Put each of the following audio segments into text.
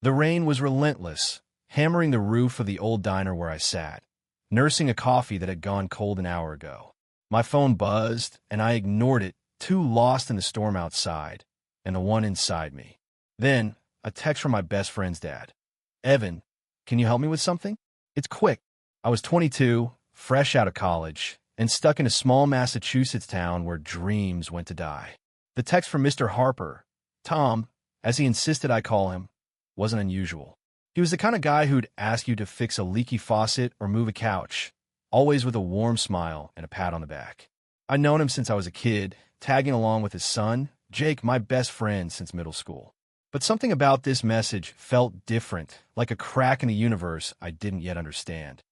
The rain was relentless, hammering the roof of the old diner where I sat, nursing a coffee that had gone cold an hour ago. My phone buzzed, and I ignored it, too lost in the storm outside and the one inside me. Then, a text from my best friend's dad. "Evan, can you help me with something? It's quick." I was 22, fresh out of college, and stuck in a small Massachusetts town where dreams went to die. The text from Mr. Harper, Tom, as he insisted I call him, wasn't unusual. He was the kind of guy who'd ask you to fix a leaky faucet or move a couch, always with a warm smile and a pat on the back. I'd known him since I was a kid, tagging along with his son, Jake, my best friend since middle school. But something about this message felt different, like a crack in the universe I didn't yet understand.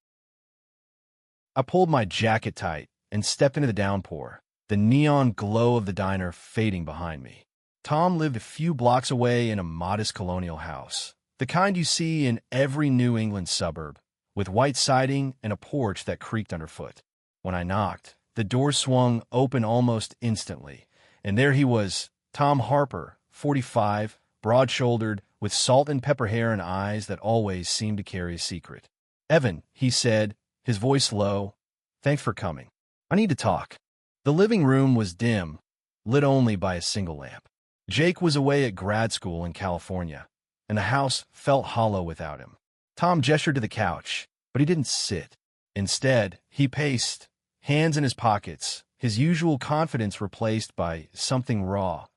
I pulled my jacket tight and stepped into the downpour, the neon glow of the diner fading behind me. Tom lived a few blocks away in a modest colonial house, the kind you see in every New England suburb, with white siding and a porch that creaked underfoot. When I knocked, the door swung open almost instantly, and there he was, Tom Harper, 45, broad-shouldered, with salt and pepper hair and eyes that always seemed to carry a secret. "Evan," he said, his voice low, "thanks for coming. I need to talk." The living room was dim, lit only by a single lamp. Jake was away at grad school in California, and the house felt hollow without him. Tom gestured to the couch, but he didn't sit. Instead, he paced, hands in his pockets, his usual confidence replaced by something raw,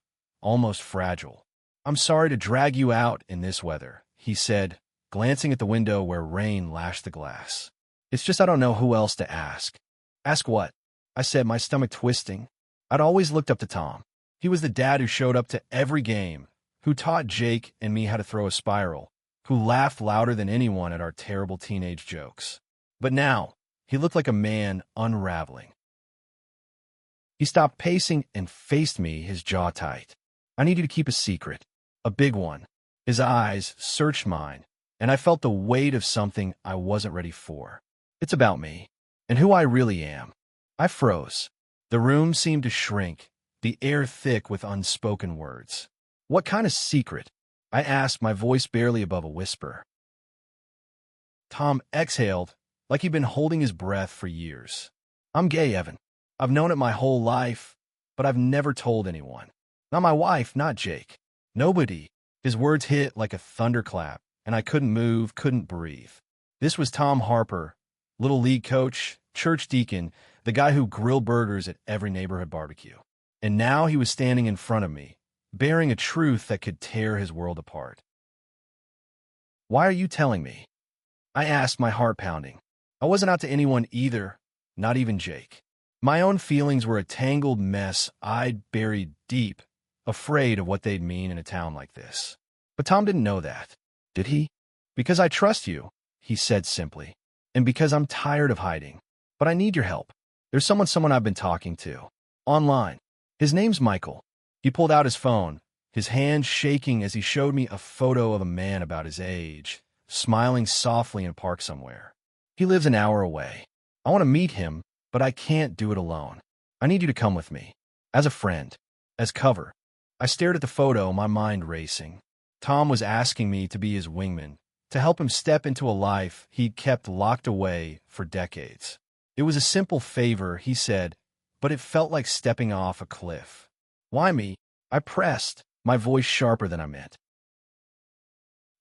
almost fragile. "I'm sorry to drag you out in this weather," he said, glancing at the window where rain lashed the glass. "It's just I don't know who else to ask." "Ask what?" I said, my stomach twisting. I'd always looked up to Tom. He was the dad who showed up to every game, who taught Jake and me how to throw a spiral, who laughed louder than anyone at our terrible teenage jokes. But now, he looked like a man unraveling. He stopped pacing and faced me, his jaw tight. "I need you to keep a secret, a big one." His eyes searched mine, and I felt the weight of something I wasn't ready for. "It's about me, and who I really am." I froze. The room seemed to shrink, the air thick with unspoken words. "What kind of secret?" I asked, my voice barely above a whisper. Tom exhaled, like he'd been holding his breath for years. "I'm gay, Evan. I've known it my whole life, but I've never told anyone. Not my wife, not Jake. Nobody." His words hit like a thunderclap, and I couldn't move, couldn't breathe. This was Tom Harper, little league coach, church deacon, the guy who grilled burgers at every neighborhood barbecue. And now he was standing in front of me, bearing a truth that could tear his world apart. "Why are you telling me?" I asked, my heart pounding. I wasn't out to anyone either, not even Jake. My own feelings were a tangled mess I'd buried deep, afraid of what they'd mean in a town like this. But Tom didn't know that, did he? "Because I trust you," he said simply, "and because I'm tired of hiding. But I need your help. There's someone I've been talking to. Online. His name's Michael." He pulled out his phone, his hand shaking as he showed me a photo of a man about his age, smiling softly in a park somewhere. "He lives an hour away. I want to meet him, but I can't do it alone. I need you to come with me. As a friend. As cover." I stared at the photo, my mind racing. Tom was asking me to be his wingman, to help him step into a life he'd kept locked away for decades. It was a simple favor, he said, but it felt like stepping off a cliff. "Why me?" I pressed, my voice sharper than I meant.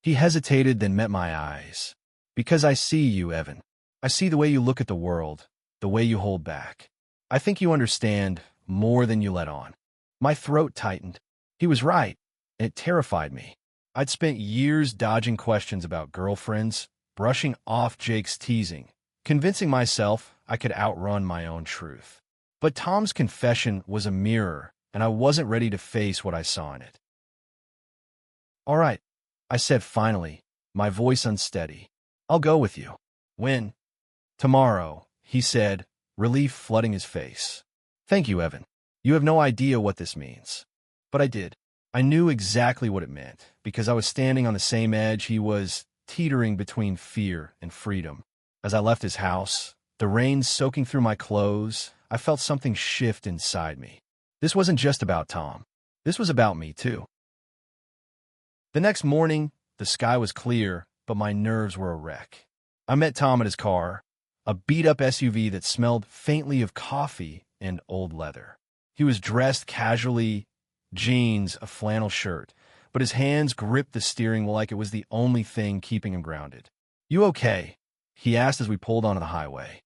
He hesitated, then met my eyes. "Because I see you, Evan. I see the way you look at the world, the way you hold back. I think you understand more than you let on." My throat tightened. He was right, and it terrified me. I'd spent years dodging questions about girlfriends, brushing off Jake's teasing, convincing myself I could outrun my own truth. But Tom's confession was a mirror, and I wasn't ready to face what I saw in it. "All right," I said finally, my voice unsteady. "I'll go with you." "When?" "Tomorrow," he said, relief flooding his face. "Thank you, Evan. You have no idea what this means." But I did. I knew exactly what it meant, because I was standing on the same edge he was, teetering between fear and freedom. As I left his house, the rain soaking through my clothes, I felt something shift inside me. This wasn't just about Tom. This was about me, too. The next morning, The sky was clear, but my nerves were a wreck. I met Tom at his car, a beat-up SUV that smelled faintly of coffee and old leather. He was dressed casually, jeans, a flannel shirt, but his hands gripped the steering wheel like it was the only thing keeping him grounded. "You okay?" he asked as we pulled onto the highway.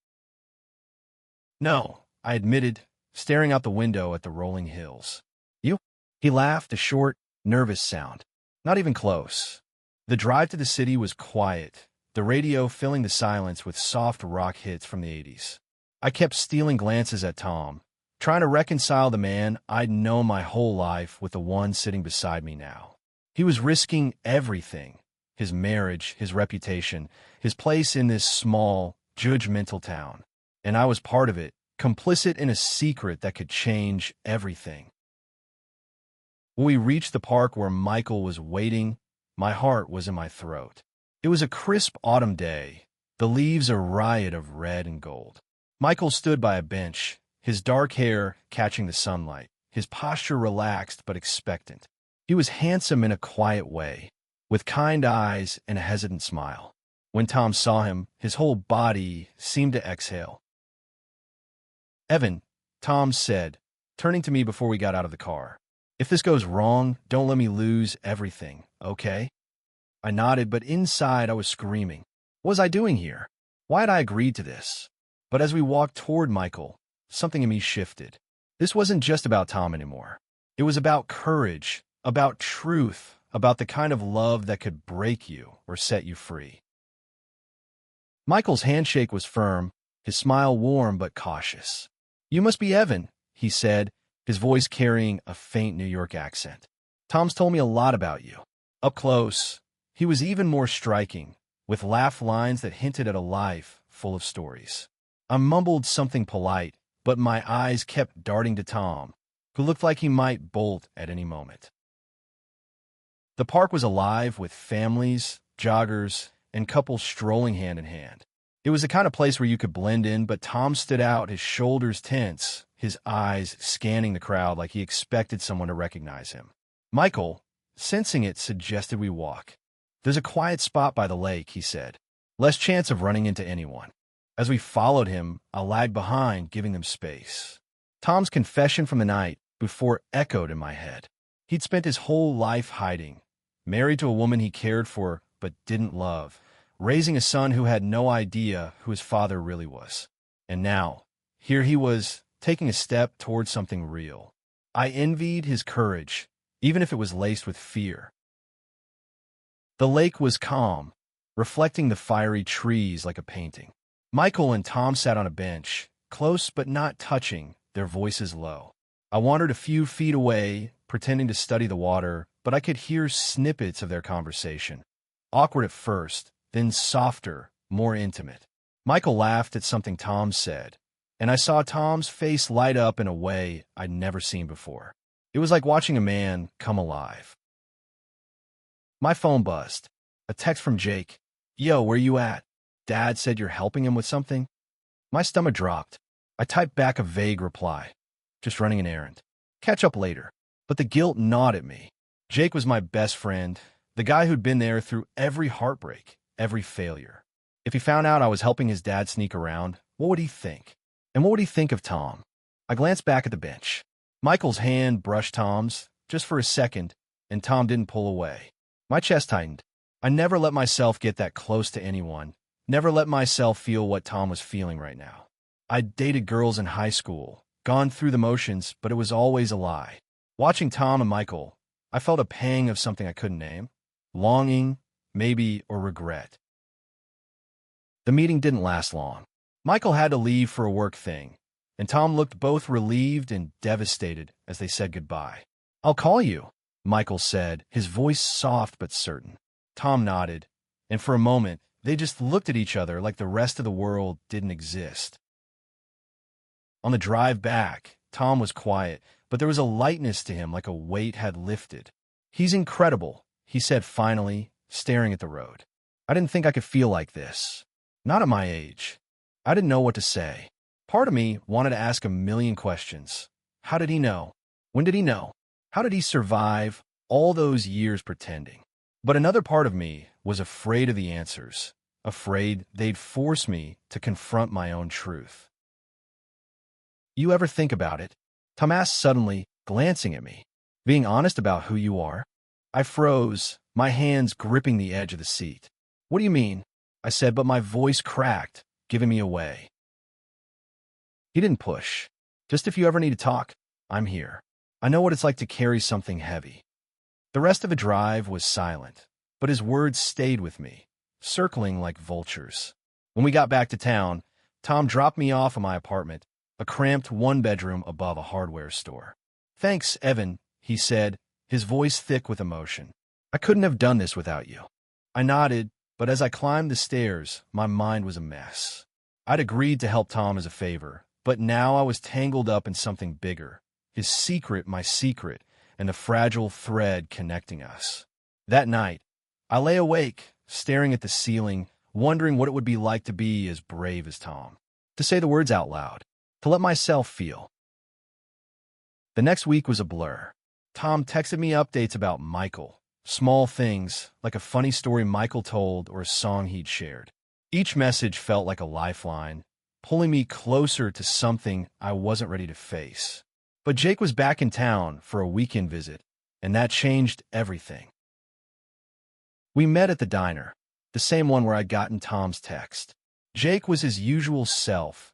"No," I admitted, staring out the window at the rolling hills. "You?" He laughed, a short, nervous sound. "Not even close." The drive to the city was quiet, the radio filling the silence with soft rock hits from the 80s. I kept stealing glances at Tom, trying to reconcile the man I'd known my whole life with the one sitting beside me now. He was risking everything: his marriage, his reputation, his place in this small, judgmental town. And I was part of it, complicit in a secret that could change everything. When we reached the park where Michael was waiting, my heart was in my throat. It was a crisp autumn day, the leaves a riot of red and gold. Michael stood by a bench, his dark hair catching the sunlight, his posture relaxed but expectant. He was handsome in a quiet way, with kind eyes and a hesitant smile. When Tom saw him, his whole body seemed to exhale. "Evan," Tom said, turning to me before we got out of the car. "If this goes wrong, don't let me lose everything, okay?" I nodded, but inside I was screaming. What was I doing here? Why had I agreed to this? But as we walked toward Michael, something in me shifted. This wasn't just about Tom anymore. It was about courage, about truth, about the kind of love that could break you or set you free. Michael's handshake was firm, his smile warm but cautious. "You must be Evan," he said, his voice carrying a faint New York accent. "Tom's told me a lot about you." Up close, he was even more striking, with laugh lines that hinted at a life full of stories. I mumbled something polite, but my eyes kept darting to Tom, who looked like he might bolt at any moment. The park was alive with families, joggers, and couples strolling hand in hand. It was the kind of place where you could blend in, but Tom stood out, his shoulders tense, his eyes scanning the crowd like he expected someone to recognize him. Michael, sensing it, suggested we walk. "There's a quiet spot by the lake," he said. "Less chance of running into anyone." As we followed him, I lagged behind, giving them space. Tom's confession from the night before echoed in my head. He'd spent his whole life hiding, married to a woman he cared for but didn't love, raising a son who had no idea who his father really was. And now, here he was, taking a step towards something real. I envied his courage, even if it was laced with fear. The lake was calm, reflecting the fiery trees like a painting. Michael and Tom sat on a bench, close but not touching, their voices low. I wandered a few feet away, pretending to study the water, but I could hear snippets of their conversation. Awkward at first, then softer, more intimate. Michael laughed at something Tom said, and I saw Tom's face light up in a way I'd never seen before. It was like watching a man come alive. My phone buzzed. A text from Jake. "Yo, where you at? Dad said you're helping him with something?" My stomach dropped. I typed back a vague reply. "Just running an errand. Catch up later." But the guilt gnawed at me. Jake was my best friend, the guy who'd been there through every heartbreak, every failure. If he found out I was helping his dad sneak around, what would he think? And what would he think of Tom? I glanced back at the bench. Michael's hand brushed Tom's, just for a second, and Tom didn't pull away. My chest tightened. I never let myself get that close to anyone, never let myself feel what Tom was feeling right now. I'd dated girls in high school, gone through the motions, but it was always a lie. Watching Tom and Michael, I felt a pang of something I couldn't name. Longing, maybe, or regret. The meeting didn't last long. Michael had to leave for a work thing, and Tom looked both relieved and devastated as they said goodbye. "I'll call you," Michael said, his voice soft but certain. Tom nodded, and for a moment, they just looked at each other like the rest of the world didn't exist. On the drive back, Tom was quiet, but there was a lightness to him like a weight had lifted. "He's incredible," he said finally, staring at the road. "I didn't think I could feel like this. Not at my age." I didn't know what to say. Part of me wanted to ask a million questions. How did he know? When did he know? How did he survive all those years pretending? But another part of me was afraid of the answers, afraid they'd force me to confront my own truth. You ever think about it? Tom asked suddenly, glancing at me. Being honest about who you are? I froze, my hands gripping the edge of the seat. What do you mean? I said, but my voice cracked, giving me away. He didn't push. Just if you ever need to talk, I'm here. I know what it's like to carry something heavy. The rest of the drive was silent, but his words stayed with me, circling like vultures. When we got back to town, Tom dropped me off at my apartment, a cramped one-bedroom above a hardware store. Thanks, Evan, he said, his voice thick with emotion. I couldn't have done this without you. I nodded, but as I climbed the stairs, my mind was a mess. I'd agreed to help Tom as a favor, but now I was tangled up in something bigger. His secret, my secret, and the fragile thread connecting us. That night, I lay awake, staring at the ceiling, wondering what it would be like to be as brave as Tom. To say the words out loud, to let myself feel. The next week was a blur. Tom texted me updates about Michael, small things, like a funny story Michael told or a song he'd shared. Each message felt like a lifeline, pulling me closer to something I wasn't ready to face. But Jake was back in town for a weekend visit, and that changed everything. We met at the diner, the same one where I'd gotten Tom's text. Jake was his usual self,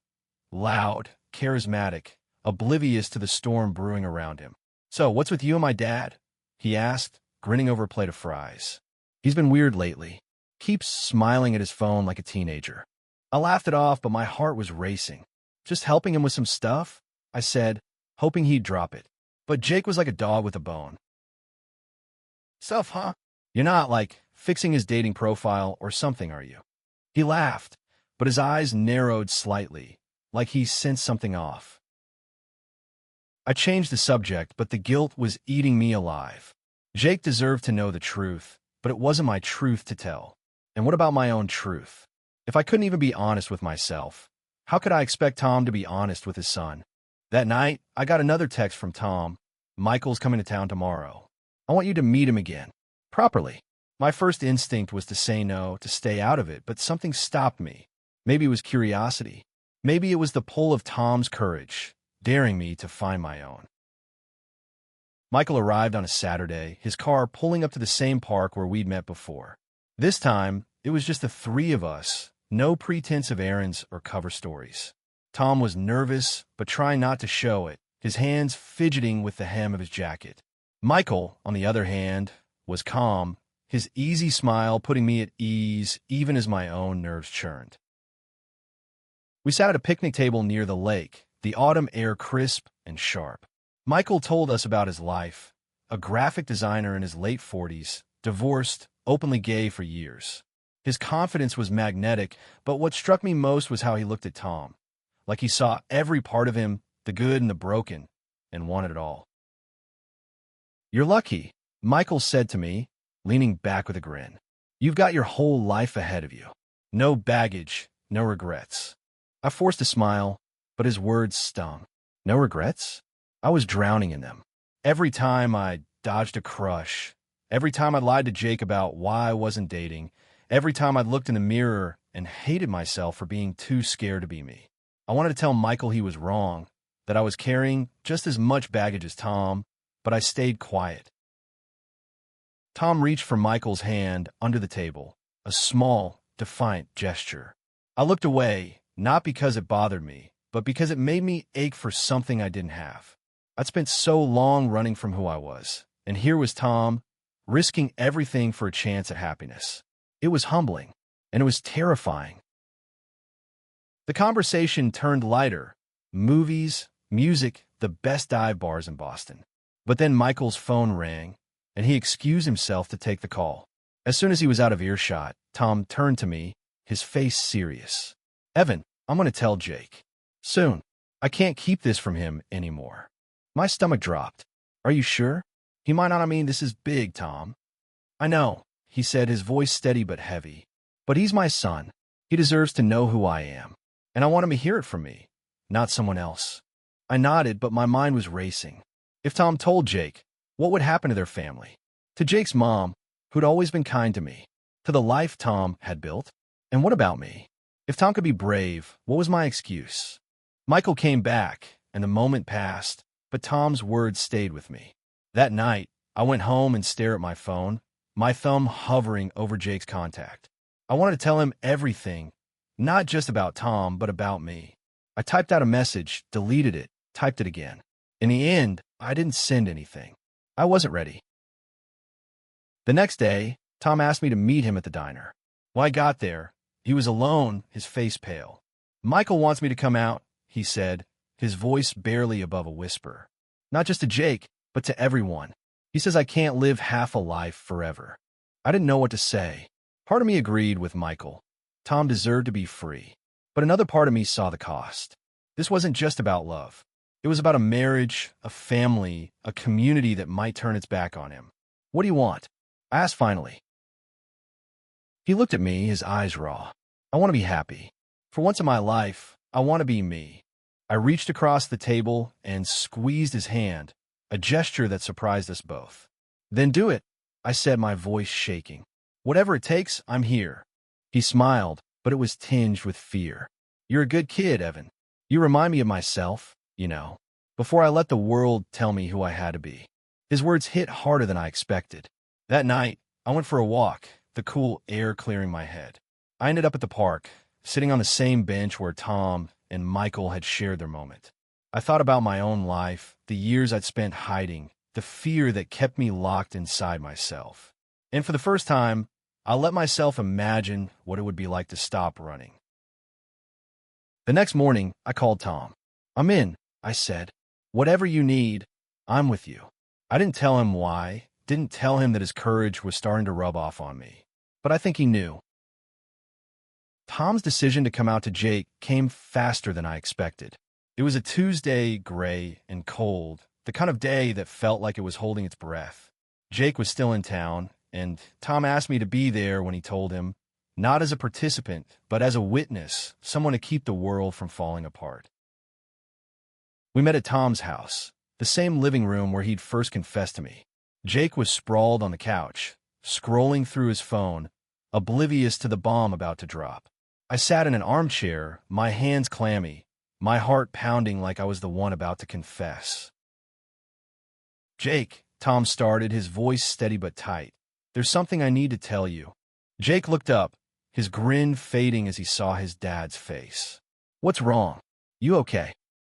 loud, charismatic, oblivious to the storm brewing around him. So, what's with you and my dad? He asked, grinning over a plate of fries. He's been weird lately. Keeps smiling at his phone like a teenager. I laughed it off, but my heart was racing. Just helping him with some stuff, I said, hoping he'd drop it. But Jake was like a dog with a bone. Stuff, huh? You're not, like, fixing his dating profile or something, are you? He laughed, but his eyes narrowed slightly, like he sensed something off. I changed the subject, but the guilt was eating me alive. Jake deserved to know the truth, but it wasn't my truth to tell. And what about my own truth? If I couldn't even be honest with myself, how could I expect Tom to be honest with his son? That night, I got another text from Tom. Michael's coming to town tomorrow. I want you to meet him again. Properly. My first instinct was to say no, to stay out of it, but something stopped me. Maybe it was curiosity. Maybe it was the pull of Tom's courage, daring me to find my own. Michael arrived on a Saturday, his car pulling up to the same park where we'd met before. This time, it was just the three of us, no pretense of errands or cover stories. Tom was nervous, but trying not to show it, his hands fidgeting with the hem of his jacket. Michael, on the other hand, was calm, his easy smile putting me at ease even as my own nerves churned. We sat at a picnic table near the lake, the autumn air crisp and sharp. Michael told us about his life, a graphic designer in his late 40s, divorced, openly gay for years. His confidence was magnetic, but what struck me most was how he looked at Tom, like he saw every part of him, the good and the broken, and wanted it all. You're lucky, Michael said to me, leaning back with a grin. You've got your whole life ahead of you. No baggage, no regrets. I forced a smile, but his words stung. No regrets? I was drowning in them. Every time I dodged a crush, every time I lied to Jake about why I wasn't dating, every time I looked in the mirror and hated myself for being too scared to be me. I wanted to tell Michael he was wrong, that I was carrying just as much baggage as Tom, but I stayed quiet. Tom reached for Michael's hand under the table, a small, defiant gesture. I looked away, not because it bothered me, but because it made me ache for something I didn't have. I'd spent so long running from who I was, and here was Tom, risking everything for a chance at happiness. It was humbling, and it was terrifying. The conversation turned lighter. Movies, music, the best dive bars in Boston. But then Michael's phone rang, and he excused himself to take the call. As soon as he was out of earshot, Tom turned to me, his face serious. Evan, I'm going to tell Jake. Soon. I can't keep this from him anymore. My stomach dropped. Are you sure? He might not mean this is big, Tom. I know, he said, his voice steady but heavy. But he's my son. He deserves to know who I am. And I want him to hear it from me, not someone else. I nodded, but my mind was racing. If Tom told Jake, what would happen to their family? To Jake's mom, who'd always been kind to me, to the life Tom had built. And what about me? If Tom could be brave, what was my excuse? Michael came back, and the moment passed, but Tom's words stayed with me. That night, I went home and stared at my phone, my thumb hovering over Jake's contact. I wanted to tell him everything, not just about Tom, but about me. I typed out a message, deleted it, typed it again. In the end, I didn't send anything. I wasn't ready. The next day, Tom asked me to meet him at the diner. When I got there, he was alone, his face pale. Michael wants me to come out, he said, his voice barely above a whisper. Not just to Jake, but to everyone. He says I can't live half a life forever. I didn't know what to say. Part of me agreed with Michael. Tom deserved to be free. But another part of me saw the cost. This wasn't just about love. It was about a marriage, a family, a community that might turn its back on him. What do you want? I asked finally. He looked at me, his eyes raw. I want to be happy. For once in my life, I want to be me. I reached across the table and squeezed his hand, a gesture that surprised us both. Then do it, I said, my voice shaking. Whatever it takes, I'm here. He smiled, but it was tinged with fear. You're a good kid, Evan. You remind me of myself, before I let the world tell me who I had to be. His words hit harder than I expected. That night, I went for a walk, the cool air clearing my head. I ended up at the park, sitting on the same bench where Tom and Michael had shared their moment. I thought about my own life, the years I'd spent hiding, the fear that kept me locked inside myself. And for the first time, I let myself imagine what it would be like to stop running. The next morning, I called Tom. I'm in, I said. Whatever you need, I'm with you. I didn't tell him why, didn't tell him that his courage was starting to rub off on me. But I think he knew. Tom's decision to come out to Jake came faster than I expected. It was a Tuesday, gray and cold, the kind of day that felt like it was holding its breath. Jake was still in town, and Tom asked me to be there when he told him, not as a participant, but as a witness, someone to keep the world from falling apart. We met at Tom's house, the same living room where he'd first confessed to me. Jake was sprawled on the couch, scrolling through his phone, oblivious to the bomb about to drop. I sat in an armchair, my hands clammy, my heart pounding like I was the one about to confess. Jake, Tom started, his voice steady but tight. There's something I need to tell you. Jake looked up, his grin fading as he saw his dad's face. What's wrong? You okay?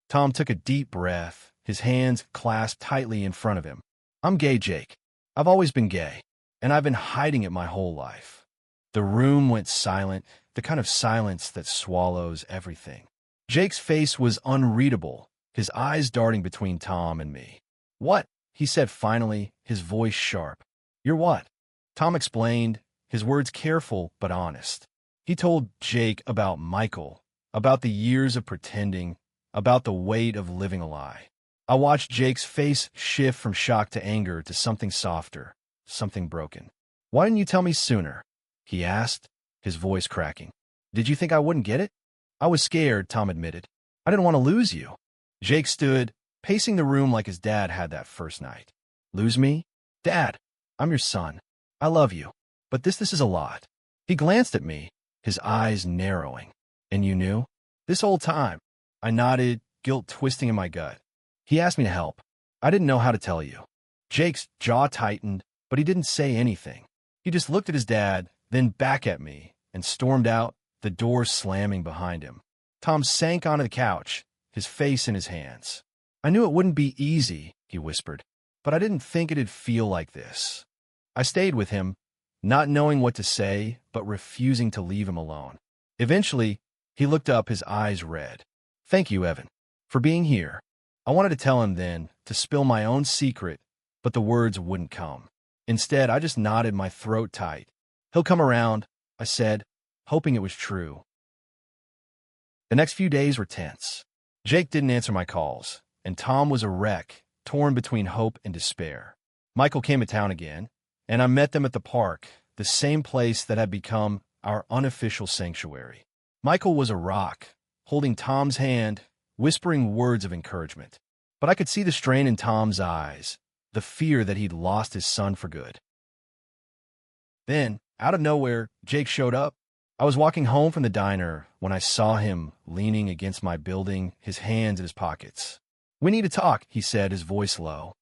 Tom took a deep breath, his hands clasped tightly in front of him. I'm gay, Jake. I've always been gay, and I've been hiding it my whole life. The room went silent, the kind of silence that swallows everything. Jake's face was unreadable, his eyes darting between Tom and me. What? He said finally, his voice sharp. You're what? Tom explained, his words careful but honest. He told Jake about Michael, about the years of pretending, about the weight of living a lie. I watched Jake's face shift from shock to anger to something softer, something broken. Why didn't you tell me sooner? He asked, his voice cracking. Did you think I wouldn't get it? I was scared, Tom admitted. I didn't want to lose you. Jake stood, pacing the room like his dad had that first night. Lose me? Dad, I'm your son. I love you. But this is a lot. He glanced at me, his eyes narrowing. And you knew? This whole time. I nodded, guilt twisting in my gut. He asked me to help. I didn't know how to tell you. Jake's jaw tightened, but he didn't say anything. He just looked at his dad, then back at me, and stormed out, the door slamming behind him. Tom sank onto the couch, his face in his hands. I knew it wouldn't be easy, he whispered, but I didn't think it'd feel like this. I stayed with him, not knowing what to say, but refusing to leave him alone. Eventually, he looked up, his eyes red. Thank you, Evan, for being here. I wanted to tell him then, to spill my own secret, but the words wouldn't come. Instead, I just nodded, my throat tight. He'll come around, I said, hoping it was true. The next few days were tense. Jake didn't answer my calls, and Tom was a wreck, torn between hope and despair. Michael came to town again, and I met them at the park, the same place that had become our unofficial sanctuary. Michael was a rock, holding Tom's hand, whispering words of encouragement. But I could see the strain in Tom's eyes, the fear that he'd lost his son for good. Then, out of nowhere, Jake showed up. I was walking home from the diner when I saw him leaning against my building, his hands in his pockets. "We need to talk," he said, his voice low.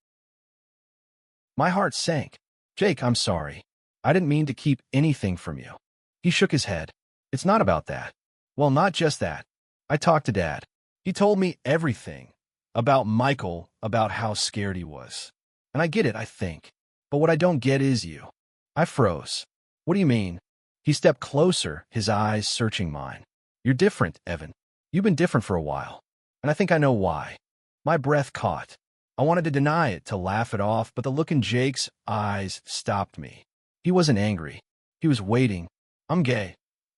My heart sank. "Jake, I'm sorry. I didn't mean to keep anything from you." He shook his head. "It's not about that." "Well, not just that. I talked to Dad. He told me everything. About Michael, about how scared he was. And I get it, I think. But what I don't get is you." I froze. "What do you mean?" He stepped closer, his eyes searching mine. "You're different, Evan. You've been different for a while. And I think I know why." My breath caught. I wanted to deny it, to laugh it off, but the look in Jake's eyes stopped me. He wasn't angry. He was waiting. "I'm gay,"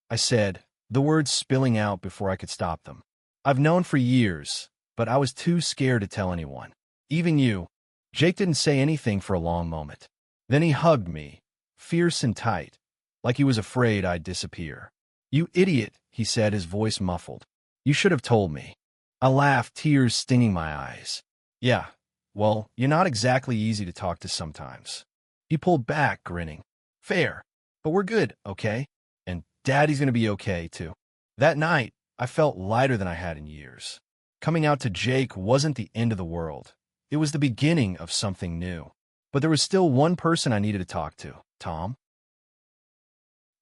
I said, the words spilling out before I could stop them. "I've known for years, but I was too scared to tell anyone. Even you." Jake didn't say anything for a long moment. Then he hugged me, fierce and tight, like he was afraid I'd disappear. "You idiot," he said, his voice muffled. "You should have told me." I laughed, tears stinging my eyes. "Yeah, well, you're not exactly easy to talk to sometimes." He pulled back, grinning. "Fair, but we're good, okay? And Daddy's gonna be okay, too." That night, I felt lighter than I had in years. Coming out to Jake wasn't the end of the world. It was the beginning of something new. But there was still one person I needed to talk to, Tom.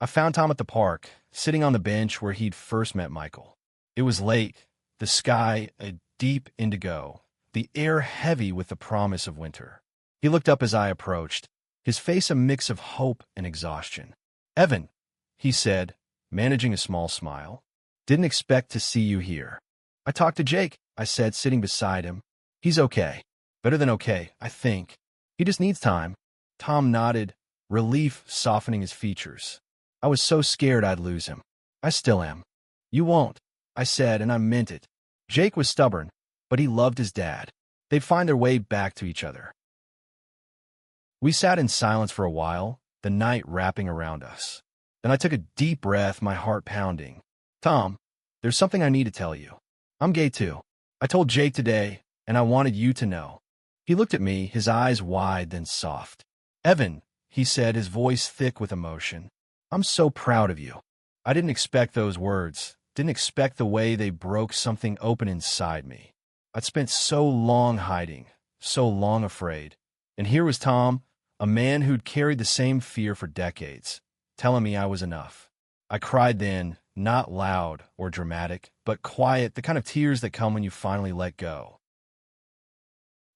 I found Tom at the park, sitting on the bench where he'd first met Michael. It was late, the sky a deep indigo, the air heavy with the promise of winter. He looked up as I approached, his face a mix of hope and exhaustion. "Evan," he said, managing a small smile. "Didn't expect to see you here." "I talked to Jake," I said, sitting beside him. "He's okay. Better than okay, I think. He just needs time." Tom nodded, relief softening his features. I was so scared I'd lose him. I still am. "You won't," I said, and I meant it. Jake was stubborn, but he loved his dad. They'd find their way back to each other. We sat in silence for a while, the night wrapping around us. Then I took a deep breath, my heart pounding. "Tom, there's something I need to tell you. I'm gay too. I told Jake today, and I wanted you to know." He looked at me, his eyes wide, then soft. "Evan," he said, his voice thick with emotion, "I'm so proud of you." I didn't expect those words, didn't expect the way they broke something open inside me. I'd spent so long hiding, so long afraid. And here was Tom, a man who'd carried the same fear for decades, telling me I was enough. I cried then, not loud or dramatic, but quiet, the kind of tears that come when you finally let go.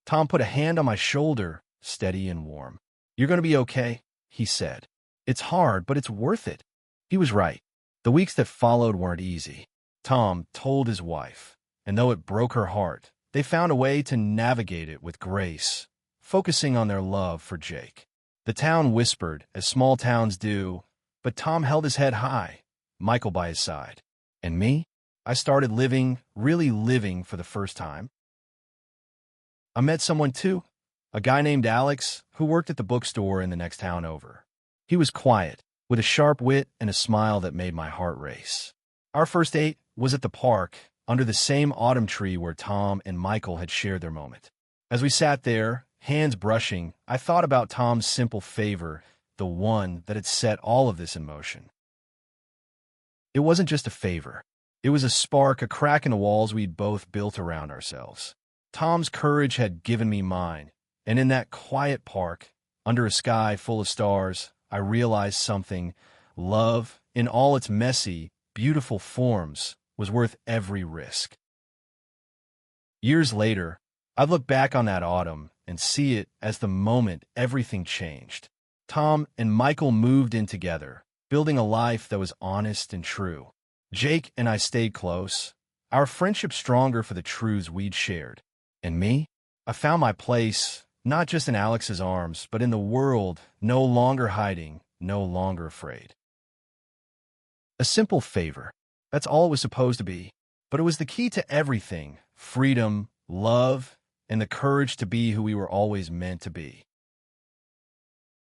Tom put a hand on my shoulder, steady and warm. "You're going to be okay," he said. "It's hard, but it's worth it." He was right. The weeks that followed weren't easy. Tom told his wife, and though it broke her heart, they found a way to navigate it with grace, focusing on their love for Jake. The town whispered, as small towns do, but Tom held his head high, Michael by his side. And me? I started living, really living for the first time. I met someone too, a guy named Alex, who worked at the bookstore in the next town over. He was quiet, with a sharp wit and a smile that made my heart race. Our first date was at the park, under the same autumn tree where Tom and Michael had shared their moment. As we sat there, hands brushing, I thought about Tom's simple favor, the one that had set all of this in motion. It wasn't just a favor. It was a spark, a crack in the walls we'd both built around ourselves. Tom's courage had given me mine, and in that quiet park, under a sky full of stars, I realized something. Love, in all its messy, beautiful forms, was worth every risk. Years later, I look back on that autumn and see it as the moment everything changed. Tom and Michael moved in together, building a life that was honest and true. Jake and I stayed close, our friendship stronger for the truths we'd shared. And me? I found my place, not just in Alex's arms, but in the world, no longer hiding, no longer afraid. A simple favor. That's all it was supposed to be. But it was the key to everything: freedom, love, and the courage to be who we were always meant to be.